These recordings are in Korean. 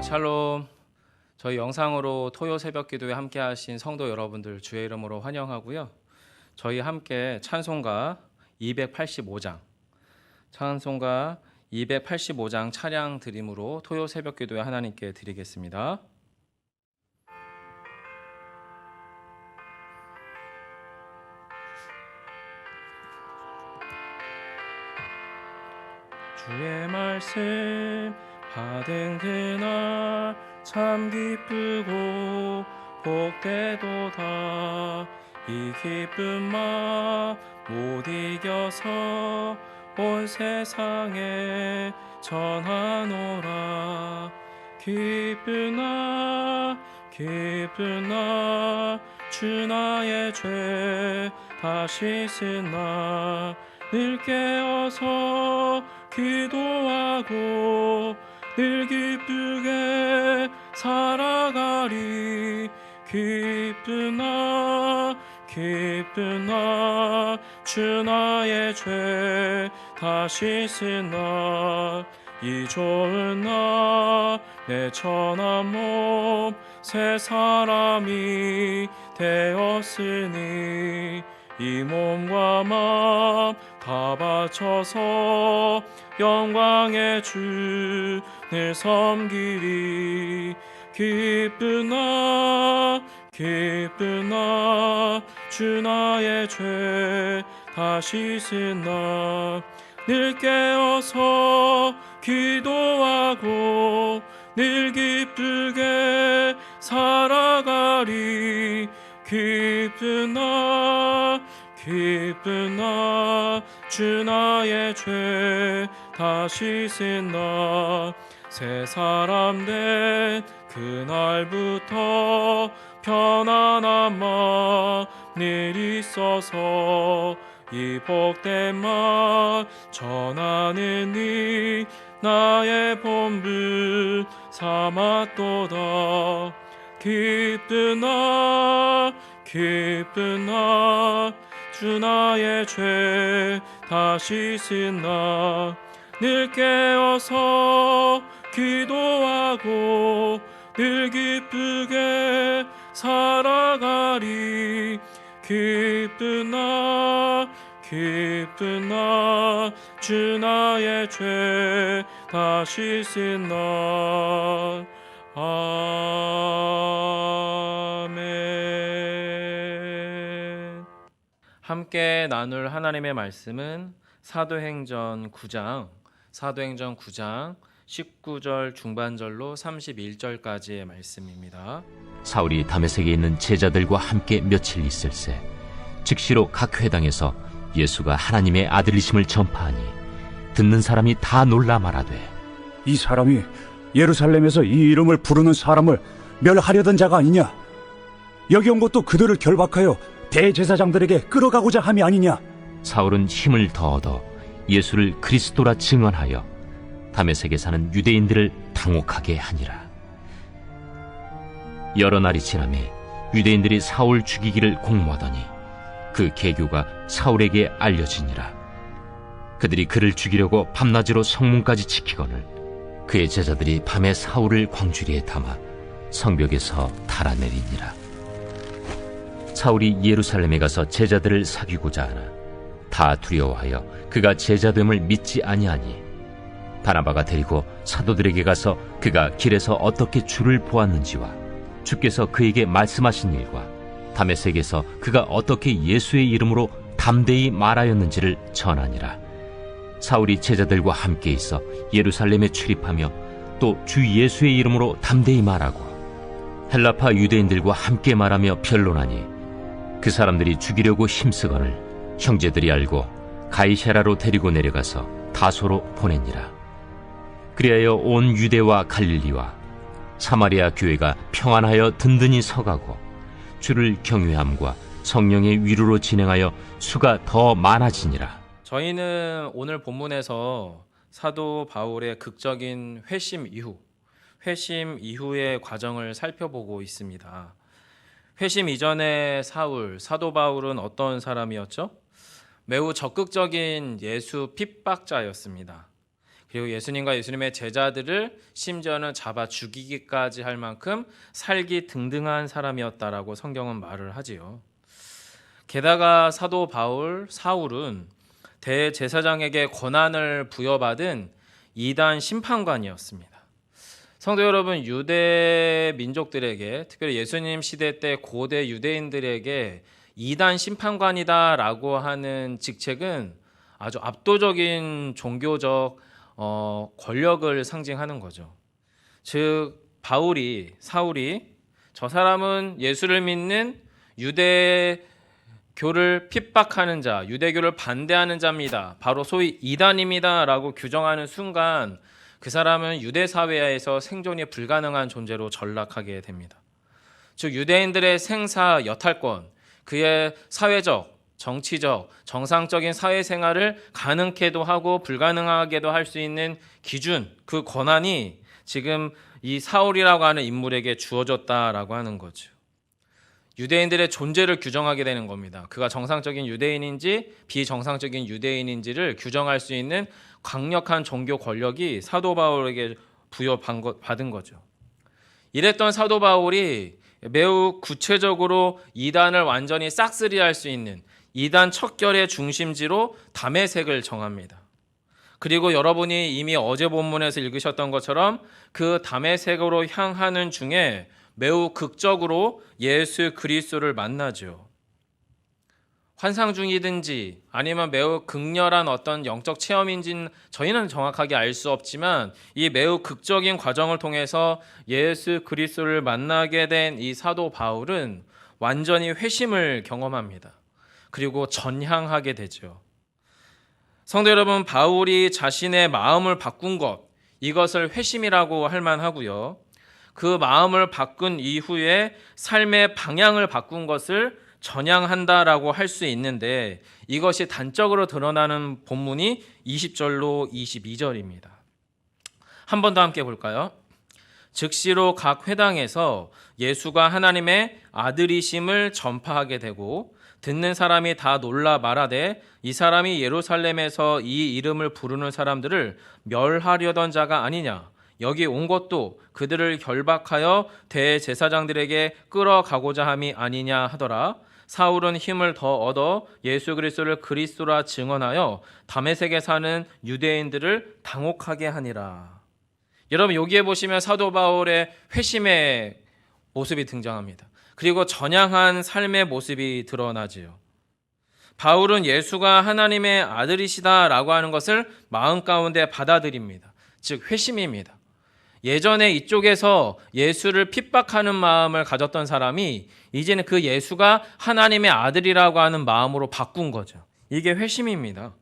샬롬. 저희 영상으로 토요 새벽 기도에 함께 하신 성도 여러분들 주의 이름으로 환영하고요. 저희 함께 찬송가 285장 찬양 드림으로 토요 새벽 기도에 하나님께 드리겠습니다. 주의 말씀 받은 그날 참 기쁘고 복되도다. 이 기쁜 마음 못 이겨서 온 세상에 전하노라. 기쁜 날 주 나의 죄 다시 쓴 날 늘 깨어서 기도하고 늘 기쁘게 살아가리. 기쁜 날 주 나의 죄 다시 쓴 날 이 좋은 날 내 천한 몸 새 사람이 되었으니 이 몸과 마음 다 바쳐서 영광의 주를 섬기리. 기쁜 날 주 나의 죄 다시 쓴 날 늘 깨어서 기도하고 늘 기쁘게 살아가리. 기쁜 날 주 나의 죄 다시 쓴 날 새 사람 된 그날부터 편안한 마음 늘 있어서 이 복된 말 전하는 이 나의 본분 삼았도다. 기쁜 날 주 나의 죄 다시 쓴 날 늘 깨어서 기도하고 늘 기쁘게 살아가리. 기쁜 날 주 나의 죄 다시 쓴 날. 아멘. 함께 나눌 하나님의 말씀은 사도행전 9장 19절 중반절로 31절까지의 말씀입니다. 사울이 다메섹에 있는 제자들과 함께 며칠 있을새 즉시로 각 회당에서 예수가 하나님의 아들이심을 전파하니 듣는 사람이 다 놀라 말하되, 이 사람이 예루살렘에서 이 이름을 부르는 사람을 멸하려던 자가 아니냐? 여기 온 것도 그들을 결박하여 대제사장들에게 끌어가고자 함이 아니냐? 사울은 힘을 더 얻어 예수를 그리스도라 증언하여 다메섹에 사는 유대인들을 당혹하게 하니라. 여러 날이 지나매 유대인들이 사울 죽이기를 공모하더니 그 계교가 사울에게 알려지니라. 그들이 그를 죽이려고 밤낮으로 성문까지 지키거늘 그의 제자들이 밤에 사울을 광주리에 담아 성벽에서 달아내리니라. 사울이 예루살렘에 가서 제자들을 사귀고자 하나 다 두려워하여 그가 제자됨을 믿지 아니하니 바나바가 데리고 사도들에게 가서 그가 길에서 어떻게 주를 보았는지와 주께서 그에게 말씀하신 일과 다메섹에서 그가 어떻게 예수의 이름으로 담대히 말하였는지를 전하니라. 사울이 제자들과 함께 있어 예루살렘에 출입하며 또 주 예수의 이름으로 담대히 말하고 헬라파 유대인들과 함께 말하며 변론하니 그 사람들이 죽이려고 힘쓰거늘 형제들이 알고 가이사랴로 데리고 내려가서 다소로 보내니라. 그리하여 온 유대와 갈릴리와 사마리아 교회가 평안하여 든든히 서가고 주를 경외함과 성령의 위로로 진행하여 수가 더 많아지니라. 저희는 오늘 본문에서 사도 바울의 극적인 회심 이후의 과정을 살펴보고 있습니다. 회심 이전의 사도 바울은 어떤 사람이었죠? 매우 적극적인 예수 핍박자였습니다. 그리고 예수님과 예수님의 제자들을 심지어는 잡아 죽이기까지 할 만큼 살기 등등한 사람이었다라고 성경은 말을 하지요. 게다가 사도 바울, 사울은 대제사장에게 권한을 부여받은 이단 심판관이었습니다. 성도 여러분, 유대 민족들에게, 특별히 예수님 시대 때 고대 유대인들에게 이단 심판관이다라고 하는 직책은 아주 압도적인 종교적 권력을 상징하는 거죠. 즉 사울이 저 사람은 예수를 믿는 유대교를 핍박하는 자, 유대교를 반대하는 자입니다. 바로 소위 이단입니다라고 규정하는 순간 그 사람은 유대 사회에서 생존이 불가능한 존재로 전락하게 됩니다. 즉 유대인들의 생사 여탈권, 그의 사회적, 정치적, 정상적인 사회생활을 가능케도 하고 불가능하게도 할 수 있는 기준, 그 권한이 지금 이 사울이라고 하는 인물에게 주어졌다라고 하는 거죠. 유대인들의 존재를 규정하게 되는 겁니다. 그가 정상적인 유대인인지 비정상적인 유대인인지를 규정할 수 있는 강력한 종교 권력이 사도 바울에게 부여받은 거죠. 이랬던 사도 바울이 매우 구체적으로 이단을 완전히 싹쓸이할 수 있는 이단 척결의 중심지로 다메섹을 정합니다. 그리고 여러분이 이미 어제 본문에서 읽으셨던 것처럼 그 다메섹으로 향하는 중에 매우 극적으로 예수 그리스도를 만나죠. 환상 중이든지 아니면 매우 극렬한 어떤 영적 체험인지는 저희는 정확하게 알 수 없지만 이 매우 극적인 과정을 통해서 예수 그리스도를 만나게 된 이 사도 바울은 완전히 회심을 경험합니다. 그리고 전향하게 되죠. 성도 여러분, 바울이 자신의 마음을 바꾼 것, 이것을 회심이라고 할 만하고요. 그 마음을 바꾼 이후에 삶의 방향을 바꾼 것을 전향한다라고 할 수 있는데 이것이 단적으로 드러나는 본문이 20절로 22절입니다. 한 번 더 함께 볼까요? 즉시로 각 회당에서 예수가 하나님의 아들이심을 전파하게 되고 듣는 사람이 다 놀라 말하되 이 사람이 예루살렘에서 이 이름을 부르는 사람들을 멸하려던 자가 아니냐, 여기 온 것도 그들을 결박하여 대제사장들에게 끌어가고자 함이 아니냐 하더라. 사울은 힘을 더 얻어 예수 그리스도를 그리스도라 증언하여 다메섹에 사는 유대인들을 당혹하게 하니라. 여러분, 여기에 보시면 사도 바울의 회심의 모습이 등장합니다. 그리고 전향한 삶의 모습이 드러나지요. 바울은 예수가 하나님의 아들이시다라고 하는 것을 마음 가운데 받아들입니다. 즉 회심입니다. 예전에 이쪽에서 예수를 핍박하는 마음을 가졌던 사람이 이제는 그 예수가 하나님의 아들이라고 하는 마음으로 바꾼 거죠. 이게 회심입니다.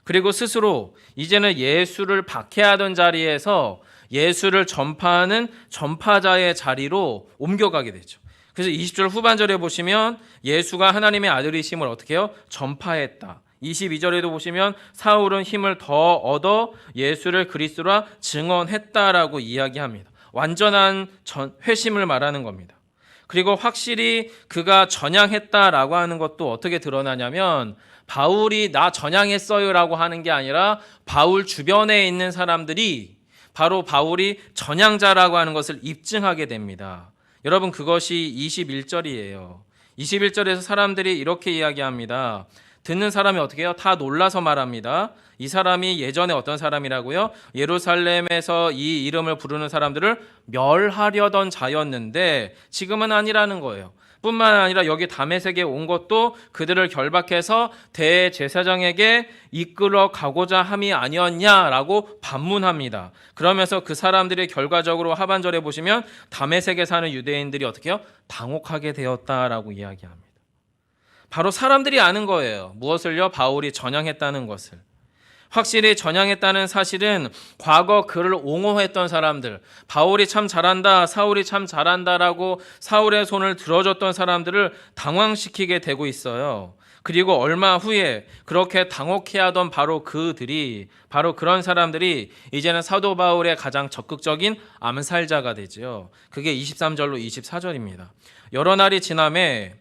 그리고 스스로 이제는 예수를 박해하던 자리에서 예수를 전파하는 전파자의 자리로 옮겨가게 되죠. 그래서 20절 후반절에 보시면 예수가 하나님의 아들이심을 어떻게 해요? 전파했다. 22절에도 보시면 사울은 힘을 더 얻어 예수를 그리스도라 증언했다라고 이야기합니다. 완전한 회심을 말하는 겁니다. 그리고 확실히 그가 전향했다라고 하는 것도 어떻게 드러나냐면 바울이 나 전향했어요라고 하는 게 아니라 바울 주변에 있는 사람들이 바로 바울이 전향자라고 하는 것을 입증하게 됩니다. 여러분, 그것이 21절이에요. 21절에서 사람들이 이렇게 이야기합니다. 듣는 사람이 어떻게 해요? 다 놀라서 말합니다. 이 사람이 예전에 어떤 사람이라고요? 예루살렘에서 이 이름을 부르는 사람들을 멸하려던 자였는데 지금은 아니라는 거예요. 뿐만 아니라 여기 다메섹에 온 것도 그들을 결박해서 대제사장에게 이끌어 가고자 함이 아니었냐라고 반문합니다. 그러면서 그 사람들이 결과적으로 하반절에 보시면 다메섹에 사는 유대인들이 어떻게 해요? 당혹하게 되었다라고 이야기합니다. 바로 사람들이 아는 거예요. 무엇을요? 바울이 전향했다는 것을. 확실히 전향했다는 사실은 과거 그를 옹호했던 사람들, 바울이 참 잘한다, 사울이 참 잘한다라고 사울의 손을 들어줬던 사람들을 당황시키게 되고 있어요. 그리고 얼마 후에 그렇게 당혹해하던 바로 그런 사람들이 이제는 사도 바울의 가장 적극적인 암살자가 되죠. 그게 23절로 24절입니다. 여러 날이 지남에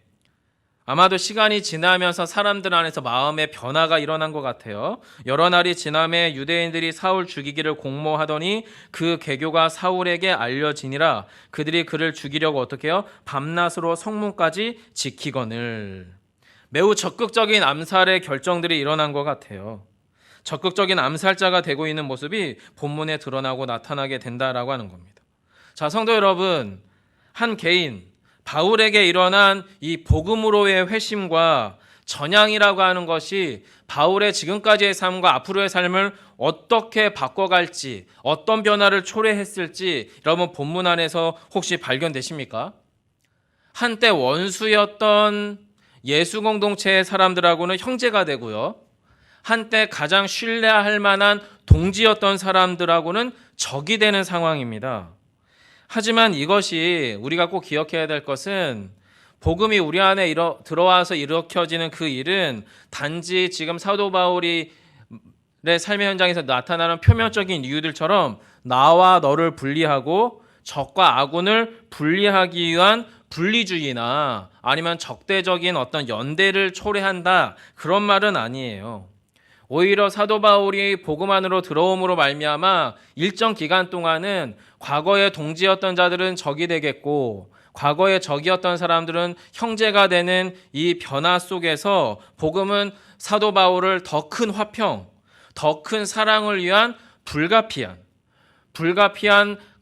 아마도 시간이 지나면서 사람들 안에서 마음의 변화가 일어난 것 같아요. 여러 날이 지남에 유대인들이 사울 죽이기를 공모하더니 그 계교가 사울에게 알려지니라. 그들이 그를 죽이려고 어떻게 해요? 밤낮으로 성문까지 지키거늘. 매우 적극적인 암살의 결정들이 일어난 것 같아요. 적극적인 암살자가 되고 있는 모습이 본문에 드러나고 나타나게 된다라고 하는 겁니다. 자, 성도 여러분, 한 개인 바울에게 일어난 이 복음으로의 회심과 전향이라고 하는 것이 바울의 지금까지의 삶과 앞으로의 삶을 어떻게 바꿔갈지, 어떤 변화를 초래했을지 여러분 본문 안에서 혹시 발견되십니까? 한때 원수였던 예수 공동체의 사람들하고는 형제가 되고요. 한때 가장 신뢰할 만한 동지였던 사람들하고는 적이 되는 상황입니다. 하지만 이것이 우리가 꼭 기억해야 될 것은 복음이 우리 안에 들어와서 일으켜지는 그 일은 단지 지금 사도 바울의 삶의 현장에서 나타나는 표면적인 이유들처럼 나와 너를 분리하고 적과 아군을 분리하기 위한 분리주의나 아니면 적대적인 어떤 연대를 초래한다, 그런 말은 아니에요. 오히려 사도 바울이 복음 안으로 들어옴으로 말미암아 일정 기간 동안은 과거의 동지였던 자들은 적이 되겠고 과거의 적이었던 사람들은 형제가 되는 이 변화 속에서 복음은 사도 바울을 더 큰 화평, 더 큰 사랑을 위한 불가피한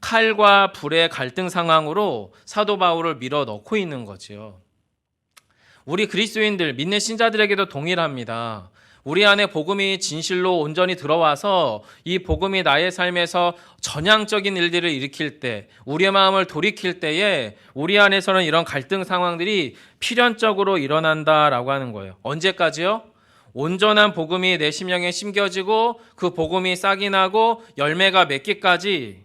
칼과 불의 갈등 상황으로 사도 바울을 밀어넣고 있는 거지요. 우리 그리스도인들, 믿는 신자들에게도 동일합니다. 우리 안에 복음이 진실로 온전히 들어와서 이 복음이 나의 삶에서 전향적인 일들을 일으킬 때, 우리의 마음을 돌이킬 때에 우리 안에서는 이런 갈등 상황들이 필연적으로 일어난다라고 하는 거예요. 언제까지요? 온전한 복음이 내 심령에 심겨지고 그 복음이 싹이 나고 열매가 맺기까지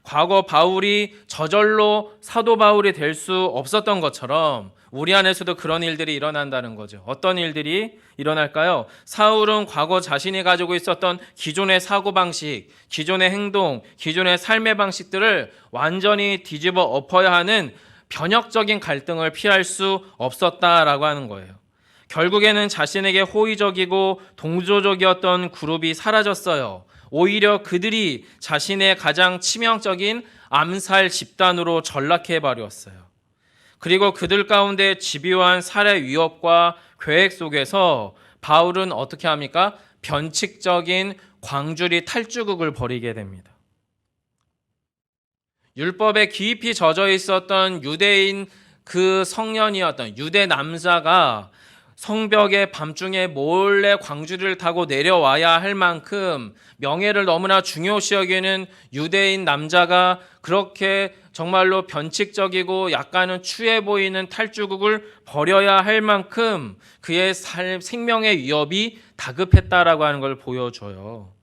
과거 바울이 저절로 사도 바울이 될 수 없었던 것처럼 우리 안에서도 그런 일들이 일어난다는 거죠. 어떤 일들이 일어날까요? 사울은 과거 자신이 가지고 있었던 기존의 사고방식, 기존의 행동, 기존의 삶의 방식들을 완전히 뒤집어 엎어야 하는 변혁적인 갈등을 피할 수 없었다라고 하는 거예요. 결국에는 자신에게 호의적이고 동조적이었던 그룹이 사라졌어요. 오히려 그들이 자신의 가장 치명적인 암살 집단으로 전락해 버렸어요. 그리고 그들 가운데 집요한 살해 위협과 계획 속에서 바울은 어떻게 합니까? 변칙적인 광주리 탈주국을 벌이게 됩니다. 율법에 깊이 젖어 있었던 유대인 그 성년이었던 유대 남자가 성벽에 밤중에 몰래 광주리를 타고 내려와야 할 만큼 명예를 너무나 중요시 여기는 유대인 남자가 그렇게 정말로 변칙적이고 약간은 추해 보이는 탈주국을 벌여야 할 만큼 그의 생명의 위협이 다급했다라고 하는 걸 보여줘요.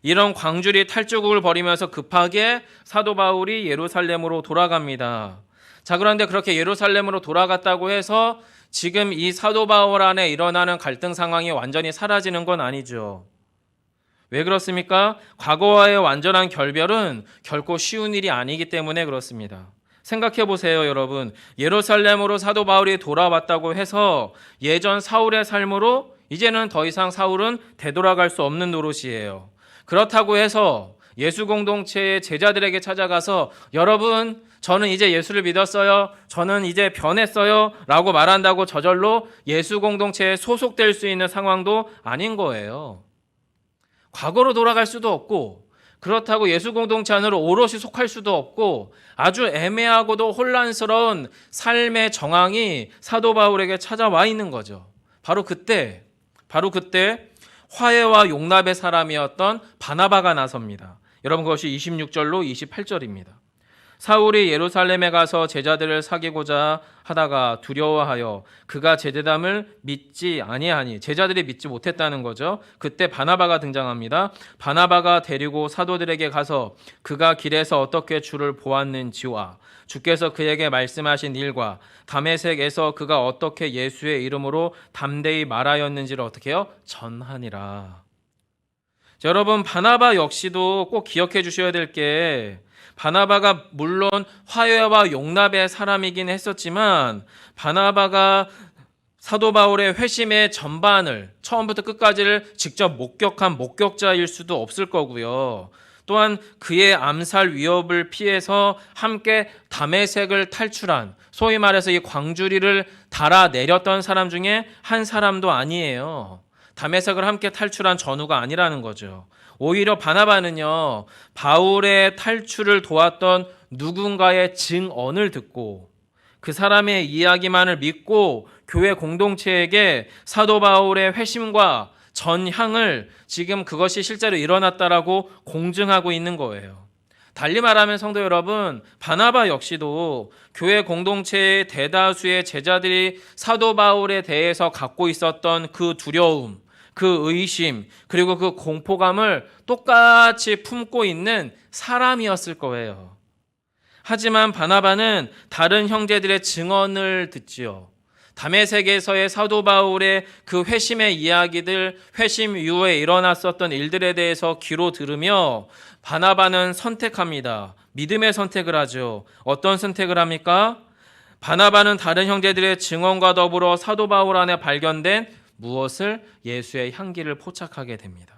이런 광주리 탈주국을 벌이면서 급하게 사도 바울이 예루살렘으로 돌아갑니다. 자, 그런데 그렇게 예루살렘으로 돌아갔다고 해서 지금 이 사도 바울 안에 일어나는 갈등 상황이 완전히 사라지는 건 아니죠. 왜 그렇습니까? 과거와의 완전한 결별은 결코 쉬운 일이 아니기 때문에 그렇습니다. 생각해 보세요, 여러분. 예루살렘으로 사도 바울이 돌아왔다고 해서 예전 사울의 삶으로 이제는 더 이상 사울은 되돌아갈 수 없는 노릇이에요. 그렇다고 해서 예수 공동체의 제자들에게 찾아가서 여러분, 저는 이제 예수를 믿었어요. 저는 이제 변했어요. 라고 말한다고 저절로 예수 공동체에 소속될 수 있는 상황도 아닌 거예요. 과거로 돌아갈 수도 없고 그렇다고 예수 공동체 안으로 오롯이 속할 수도 없고 아주 애매하고도 혼란스러운 삶의 정황이 사도 바울에게 찾아와 있는 거죠. 바로 그때 화해와 용납의 사람이었던 바나바가 나섭니다. 여러분, 그것이 26절로 28절입니다. 사울이 예루살렘에 가서 제자들을 사귀고자 하다가 두려워하여 그가 제 대담을 믿지 아니하니, 제자들이 믿지 못했다는 거죠. 그때 바나바가 등장합니다. 바나바가 데리고 사도들에게 가서 그가 길에서 어떻게 주를 보았는지와 주께서 그에게 말씀하신 일과 다메섹에서 그가 어떻게 예수의 이름으로 담대히 말하였는지를 어떻게 해요? 전하니라. 자, 여러분, 바나바 역시도 꼭 기억해 주셔야 될 게, 바나바가 물론 화해와 용납의 사람이긴 했었지만 바나바가 사도 바울의 회심의 전반을 처음부터 끝까지를 직접 목격한 목격자일 수도 없을 거고요. 또한 그의 암살 위협을 피해서 함께 다메섹을 탈출한, 소위 말해서 이 광주리를 달아 내렸던 사람 중에 한 사람도 아니에요. 다메섹을 함께 탈출한 전우가 아니라는 거죠. 오히려 바나바는요, 바울의 탈출을 도왔던 누군가의 증언을 듣고 그 사람의 이야기만을 믿고 교회 공동체에게 사도 바울의 회심과 전향을 지금 그것이 실제로 일어났다라고 공증하고 있는 거예요. 달리 말하면 성도 여러분, 바나바 역시도 교회 공동체의 대다수의 제자들이 사도 바울에 대해서 갖고 있었던 그 두려움, 그 의심, 그리고 그 공포감을 똑같이 품고 있는 사람이었을 거예요. 하지만 바나바는 다른 형제들의 증언을 듣지요. 다메섹에서의 사도 바울의 그 회심의 이야기들, 회심 이후에 일어났었던 일들에 대해서 귀로 들으며 바나바는 선택합니다. 믿음의 선택을 하죠. 어떤 선택을 합니까? 바나바는 다른 형제들의 증언과 더불어 사도 바울 안에 발견된 무엇을? 예수의 향기를 포착하게 됩니다.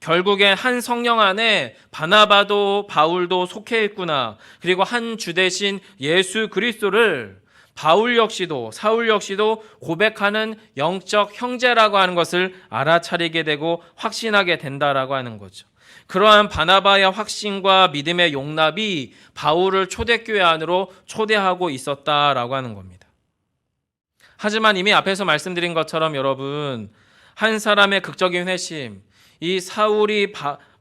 결국에 한 성령 안에 바나바도 바울도 속해 있구나. 그리고 한 주 대신 예수 그리스도를 바울 역시도 사울 역시도 고백하는 영적 형제라고 하는 것을 알아차리게 되고 확신하게 된다라고 하는 거죠. 그러한 바나바의 확신과 믿음의 용납이 바울을 초대교회 안으로 초대하고 있었다라고 하는 겁니다. 하지만 이미 앞에서 말씀드린 것처럼 여러분, 한 사람의 극적인 회심, 이 사울이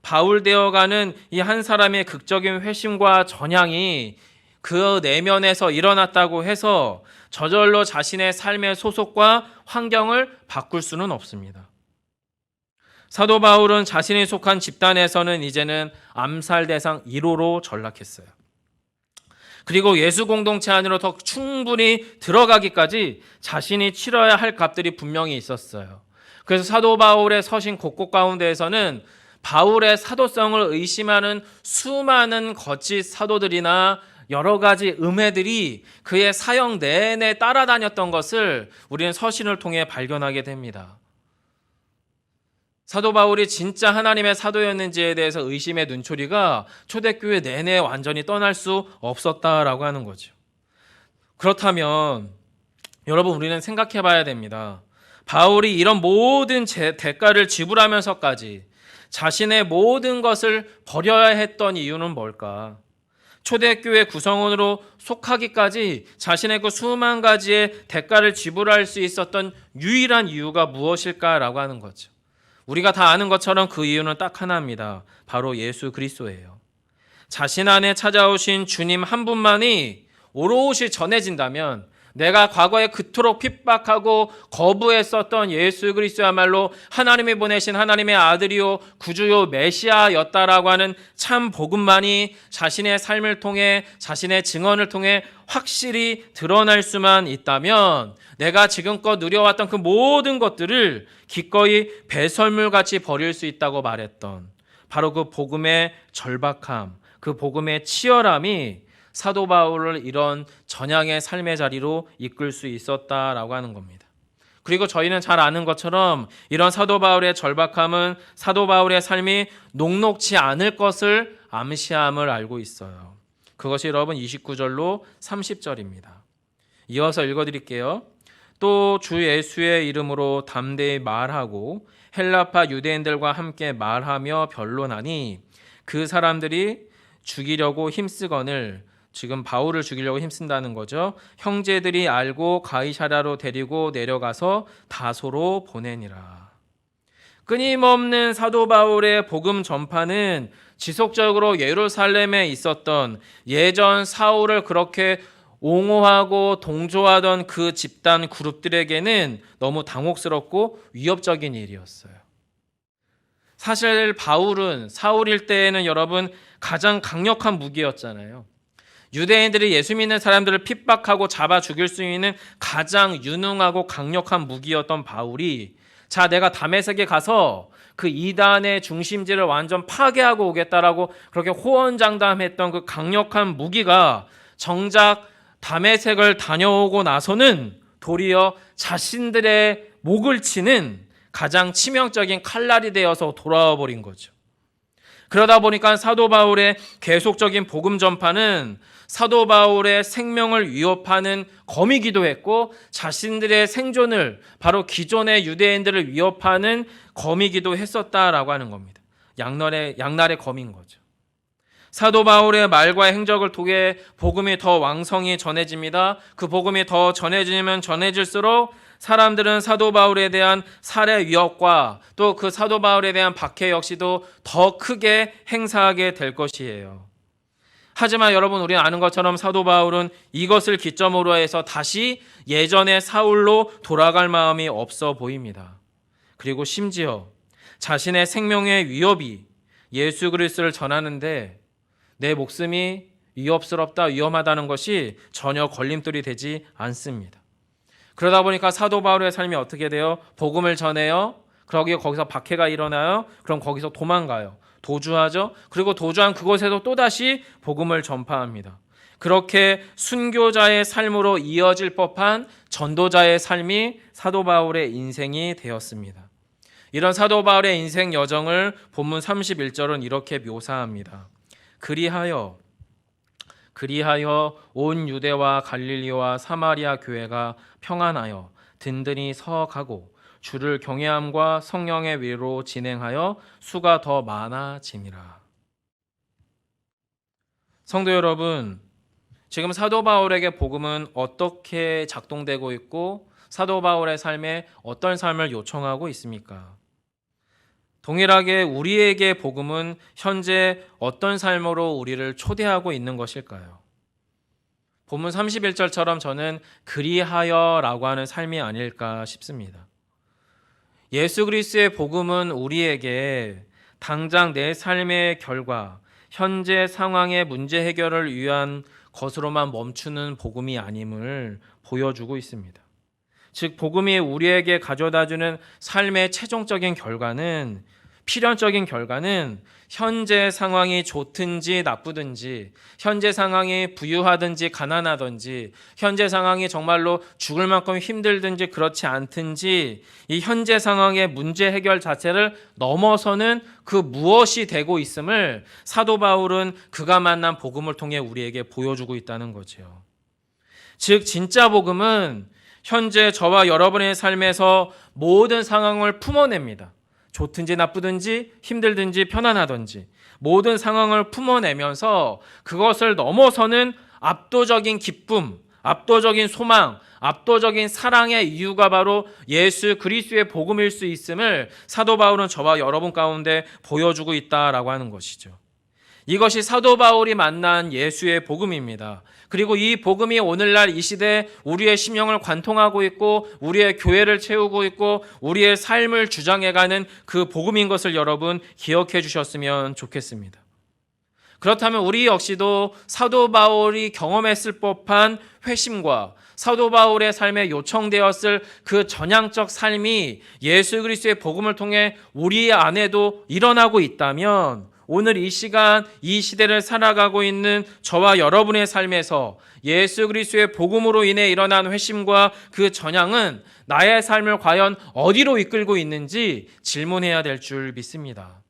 바울 되어가는 이 한 사람의 극적인 회심과 전향이 그 내면에서 일어났다고 해서 저절로 자신의 삶의 소속과 환경을 바꿀 수는 없습니다. 사도 바울은 자신이 속한 집단에서는 이제는 암살 대상 1호로 전락했어요. 그리고 예수 공동체 안으로 더 충분히 들어가기까지 자신이 치러야 할 값들이 분명히 있었어요. 그래서 사도 바울의 서신 곳곳 가운데에서는 바울의 사도성을 의심하는 수많은 거짓 사도들이나 여러 가지 음해들이 그의 사역 내내 따라다녔던 것을 우리는 서신을 통해 발견하게 됩니다. 사도 바울이 진짜 하나님의 사도였는지에 대해서 의심의 눈초리가 초대교회 내내 완전히 떠날 수 없었다라고 하는 거죠. 그렇다면 여러분, 우리는 생각해 봐야 됩니다. 바울이 이런 모든 대가를 지불하면서까지 자신의 모든 것을 버려야 했던 이유는 뭘까? 초대교회 구성원으로 속하기까지 자신의 그 수만 가지의 대가를 지불할 수 있었던 유일한 이유가 무엇일까라고 하는 거죠. 우리가 다 아는 것처럼 그 이유는 딱 하나입니다. 바로 예수 그리스도예요. 자신 안에 찾아오신 주님 한 분만이 오롯이 전해진다면 내가 과거에 그토록 핍박하고 거부했었던 예수 그리스도야말로 하나님이 보내신 하나님의 아들이요 구주요 메시아였다라고 하는 참 복음만이 자신의 삶을 통해 자신의 증언을 통해 확실히 드러날 수만 있다면 내가 지금껏 누려왔던 그 모든 것들을 기꺼이 배설물같이 버릴 수 있다고 말했던 바로 그 복음의 절박함, 그 복음의 치열함이 사도 바울을 이런 전향의 삶의 자리로 이끌 수 있었다라고 하는 겁니다. 그리고 저희는 잘 아는 것처럼 이런 사도 바울의 절박함은 사도 바울의 삶이 녹록지 않을 것을 암시함을 알고 있어요. 그것이 여러분 29절로 30절입니다. 이어서 읽어드릴게요. 또 주 예수의 이름으로 담대히 말하고 헬라파 유대인들과 함께 말하며 변론하니 그 사람들이 죽이려고 힘쓰거늘, 지금 바울을 죽이려고 힘쓴다는 거죠. 형제들이 알고 가이사랴로 데리고 내려가서 다소로 보내니라. 끊임없는 사도 바울의 복음 전파는 지속적으로 예루살렘에 있었던 예전 사울을 그렇게 옹호하고 동조하던 그 집단 그룹들에게는 너무 당혹스럽고 위협적인 일이었어요. 사실 바울은 사울일 때에는 여러분 가장 강력한 무기였잖아요. 유대인들이 예수 믿는 사람들을 핍박하고 잡아 죽일 수 있는 가장 유능하고 강력한 무기였던 바울이 자, 내가 다메섹에 가서 그 이단의 중심지를 완전 파괴하고 오겠다라고 그렇게 호언장담했던 그 강력한 무기가 정작 다메섹을 다녀오고 나서는 도리어 자신들의 목을 치는 가장 치명적인 칼날이 되어서 돌아와 버린 거죠. 그러다 보니까 사도 바울의 계속적인 복음 전파는 사도 바울의 생명을 위협하는 검이기도 했고 자신들의 생존을 바로 기존의 유대인들을 위협하는 검이기도 했었다라고 하는 겁니다. 양날의 검인 거죠. 사도 바울의 말과 행적을 통해 복음이 더 왕성히 전해집니다. 그 복음이 더 전해지면 전해질수록 사람들은 사도 바울에 대한 살해 위협과 또 그 사도 바울에 대한 박해 역시도 더 크게 행사하게 될 것이에요. 하지만 여러분, 우리는 아는 것처럼 사도 바울은 이것을 기점으로 해서 다시 예전의 사울로 돌아갈 마음이 없어 보입니다. 그리고 심지어 자신의 생명의 위협이 예수 그리스도를 전하는데 내 목숨이 위협스럽다, 위험하다는 것이 전혀 걸림돌이 되지 않습니다. 그러다 보니까 사도 바울의 삶이 어떻게 돼요? 복음을 전해요. 거기서 박해가 일어나요. 그럼 거기서 도망가요. 도주하죠. 그리고 도주한 그곳에서 또다시 복음을 전파합니다. 그렇게 순교자의 삶으로 이어질 법한 전도자의 삶이 사도 바울의 인생이 되었습니다. 이런 사도 바울의 인생 여정을 본문 31절은 이렇게 묘사합니다. 그리하여 온 유대와 갈릴리와 사마리아 교회가 평안하여 든든히 서가고 주를 경외함과 성령의 위로 진행하여 수가 더 많아지니라. 성도 여러분, 지금 사도 바울에게 복음은 어떻게 작동되고 있고 사도 바울의 삶에 어떤 삶을 요청하고 있습니까? 동일하게 우리에게 복음은 현재 어떤 삶으로 우리를 초대하고 있는 것일까요? 본문 31절처럼 저는 그리하여라고 하는 삶이 아닐까 싶습니다. 예수 그리스도의 복음은 우리에게 당장 내 삶의 결과, 현재 상황의 문제 해결을 위한 것으로만 멈추는 복음이 아님을 보여주고 있습니다. 즉 복음이 우리에게 가져다주는 삶의 최종적인 결과는, 필연적인 결과는 현재 상황이 좋든지 나쁘든지, 현재 상황이 부유하든지 가난하든지, 현재 상황이 정말로 죽을 만큼 힘들든지 그렇지 않든지, 이 현재 상황의 문제 해결 자체를 넘어서는 그 무엇이 되고 있음을 사도 바울은 그가 만난 복음을 통해 우리에게 보여주고 있다는 거죠. 즉 진짜 복음은 현재 저와 여러분의 삶에서 모든 상황을 품어냅니다. 좋든지 나쁘든지 힘들든지 편안하든지 모든 상황을 품어내면서 그것을 넘어서는 압도적인 기쁨, 압도적인 소망, 압도적인 사랑의 이유가 바로 예수 그리스도의 복음일 수 있음을 사도 바울은 저와 여러분 가운데 보여주고 있다라고 하는 것이죠. 이것이 사도 바울이 만난 예수의 복음입니다. 그리고 이 복음이 오늘날 이 시대에 우리의 심령을 관통하고 있고 우리의 교회를 채우고 있고 우리의 삶을 주장해가는 그 복음인 것을 여러분 기억해 주셨으면 좋겠습니다. 그렇다면 우리 역시도 사도 바울이 경험했을 법한 회심과 사도 바울의 삶에 요청되었을 그 전향적 삶이 예수 그리스도의 복음을 통해 우리 안에도 일어나고 있다면 오늘 이 시간, 이 시대를 살아가고 있는 저와 여러분의 삶에서 예수 그리스도의 복음으로 인해 일어난 회심과 그 전향은 나의 삶을 과연 어디로 이끌고 있는지 질문해야 될 줄 믿습니다.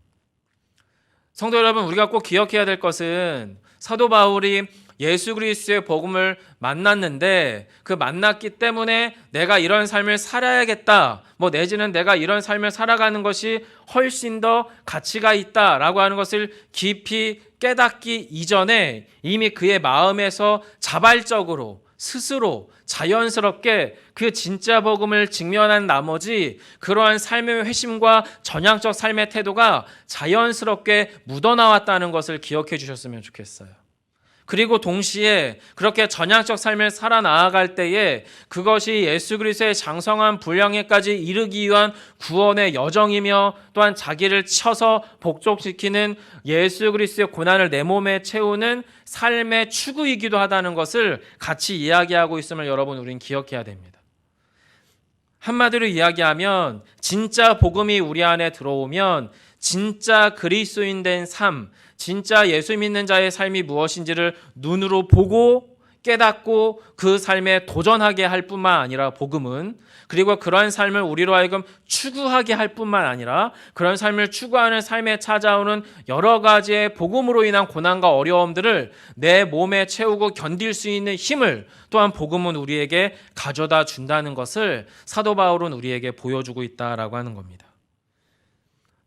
성도 여러분, 우리가 꼭 기억해야 될 것은 사도 바울이 예수 그리스도의 복음을 만났는데 그 만났기 때문에 내가 이런 삶을 살아야겠다, 내지는 내가 이런 삶을 살아가는 것이 훨씬 더 가치가 있다라고 하는 것을 깊이 깨닫기 이전에 이미 그의 마음에서 자발적으로 스스로 자연스럽게 그 진짜 복음을 직면한 나머지 그러한 삶의 회심과 전향적 삶의 태도가 자연스럽게 묻어나왔다는 것을 기억해 주셨으면 좋겠어요. 그리고 동시에 그렇게 전향적 삶을 살아나아갈 때에 그것이 예수 그리스도의 장성한 분량에까지 이르기 위한 구원의 여정이며 또한 자기를 쳐서 복종시키는 예수 그리스도의 고난을 내 몸에 채우는 삶의 추구이기도 하다는 것을 같이 이야기하고 있음을 여러분 우리는 기억해야 됩니다. 한마디로 이야기하면 진짜 복음이 우리 안에 들어오면 진짜 그리스도인 된 삶, 진짜 예수 믿는 자의 삶이 무엇인지를 눈으로 보고 깨닫고 그 삶에 도전하게 할 뿐만 아니라 복음은, 그리고 그러한 삶을 우리로 하여금 추구하게 할 뿐만 아니라 그런 삶을 추구하는 삶에 찾아오는 여러 가지의 복음으로 인한 고난과 어려움들을 내 몸에 채우고 견딜 수 있는 힘을 또한 복음은 우리에게 가져다 준다는 것을 사도 바울은 우리에게 보여주고 있다라고 하는 겁니다.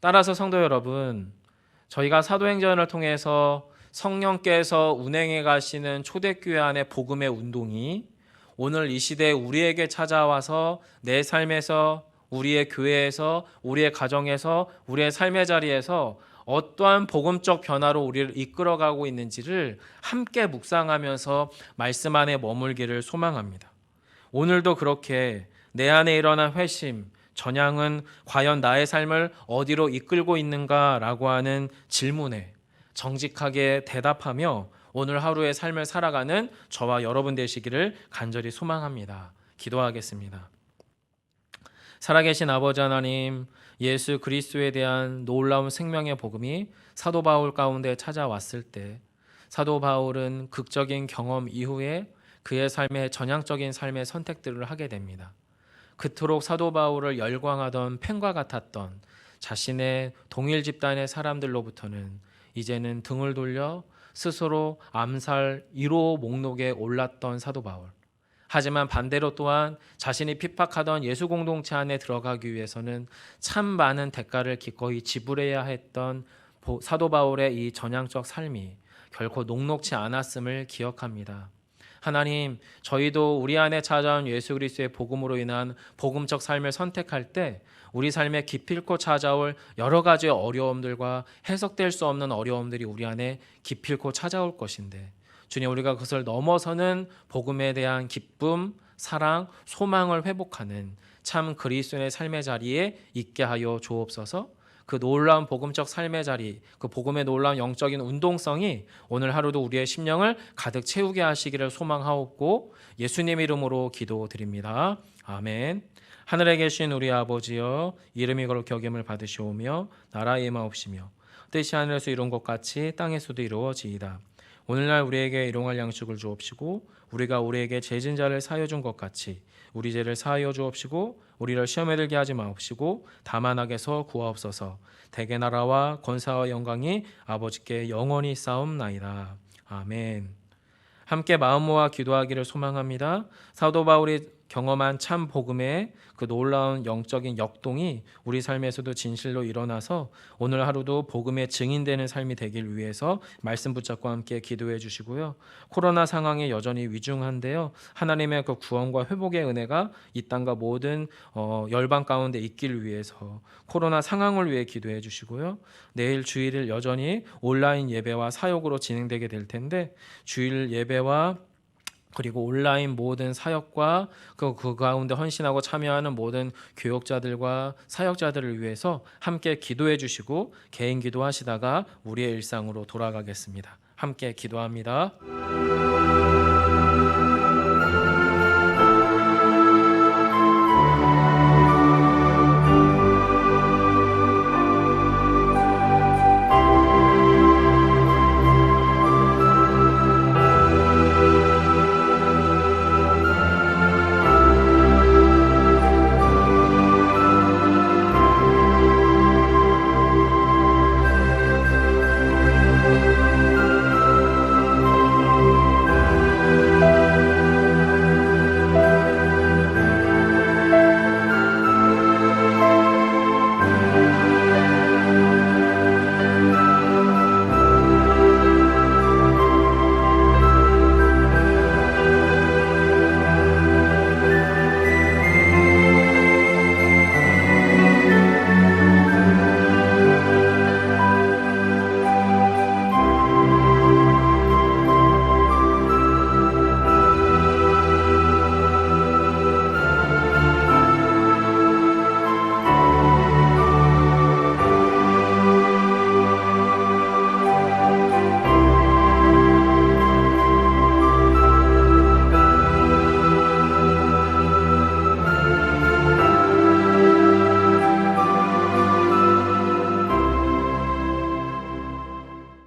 따라서 성도 여러분, 저희가 사도행전을 통해서 성령께서 운행해 가시는 초대교회 안의 복음의 운동이 오늘 이 시대에 우리에게 찾아와서 내 삶에서, 우리의 교회에서, 우리의 가정에서, 우리의 삶의 자리에서 어떠한 복음적 변화로 우리를 이끌어가고 있는지를 함께 묵상하면서 말씀 안에 머물기를 소망합니다. 오늘도 그렇게 내 안에 일어난 회심, 전향은 과연 나의 삶을 어디로 이끌고 있는가라고 하는 질문에 정직하게 대답하며 오늘 하루의 삶을 살아가는 저와 여러분 되시기를 간절히 소망합니다. 기도하겠습니다. 살아계신 아버지 하나님, 예수 그리스도에 대한 놀라운 생명의 복음이 사도 바울 가운데 찾아왔을 때 사도 바울은 극적인 경험 이후에 그의 삶의 전향적인 삶의 선택들을 하게 됩니다. 그토록 사도 바울을 열광하던 팬과 같았던 자신의 동일 집단의 사람들로부터는 이제는 등을 돌려 스스로 암살 1호 목록에 올랐던 사도 바울. 하지만 반대로 또한 자신이 핍박하던 예수 공동체 안에 들어가기 위해서는 참 많은 대가를 기꺼이 지불해야 했던 사도 바울의 이 전향적 삶이 결코 녹록지 않았음을 기억합니다. 하나님, 저희도 우리 안에 찾아온 예수 그리스도의 복음으로 인한 복음적 삶을 선택할 때 우리 삶에 기필코 찾아올 여러 가지의 어려움들과 해석될 수 없는 어려움들이 우리 안에 기필코 찾아올 것인데, 주님, 우리가 그것을 넘어서는 복음에 대한 기쁨, 사랑, 소망을 회복하는 참 그리스도의 삶의 자리에 있게 하여 주옵소서. 그 놀라운 복음적 삶의 자리, 그 복음의 놀라운 영적인 운동성이 오늘 하루도 우리의 심령을 가득 채우게 하시기를 소망하옵고 예수님 이름으로 기도드립니다. 아멘. 하늘에 계신 우리 아버지여, 이름이 거룩히 여김을 받으시오며 나라의 임하옵시며 뜻이 하늘에서 이룬 것 같이 땅에서도 이루어지이다. 오늘날 우리에게 일용할 양식을 주옵시고 우리가 우리에게 죄진 자를 사하여 준 것 같이 우리 죄를 사하여 주옵시고 우리를 시험에 들게 하지 마옵시고 다만 악에서 구하옵소서. 대개 나라와 권사와 영광이 아버지께 영원히 쌓옵나이다. 아멘. 함께 마음 모아 기도하기를 소망합니다. 사도 바울이 경험한 참 복음의 그 놀라운 영적인 역동이 우리 삶에서도 진실로 일어나서 오늘 하루도 복음의 증인되는 삶이 되길 위해서 말씀 붙잡고 함께 기도해 주시고요. 코로나 상황이 여전히 위중한데요, 하나님의 그 구원과 회복의 은혜가 이 땅과 모든 열방 가운데 있기를 위해서 코로나 상황을 위해 기도해 주시고요. 내일 주일을 여전히 온라인 예배와 사역으로 진행되게 될 텐데 주일 예배와 그리고 온라인 모든 사역과 그 가운데 헌신하고 참여하는 모든 교역자들과 사역자들을 위해서 함께 기도해 주시고 개인 기도하시다가 우리의 일상으로 돌아가겠습니다. 함께 기도합니다.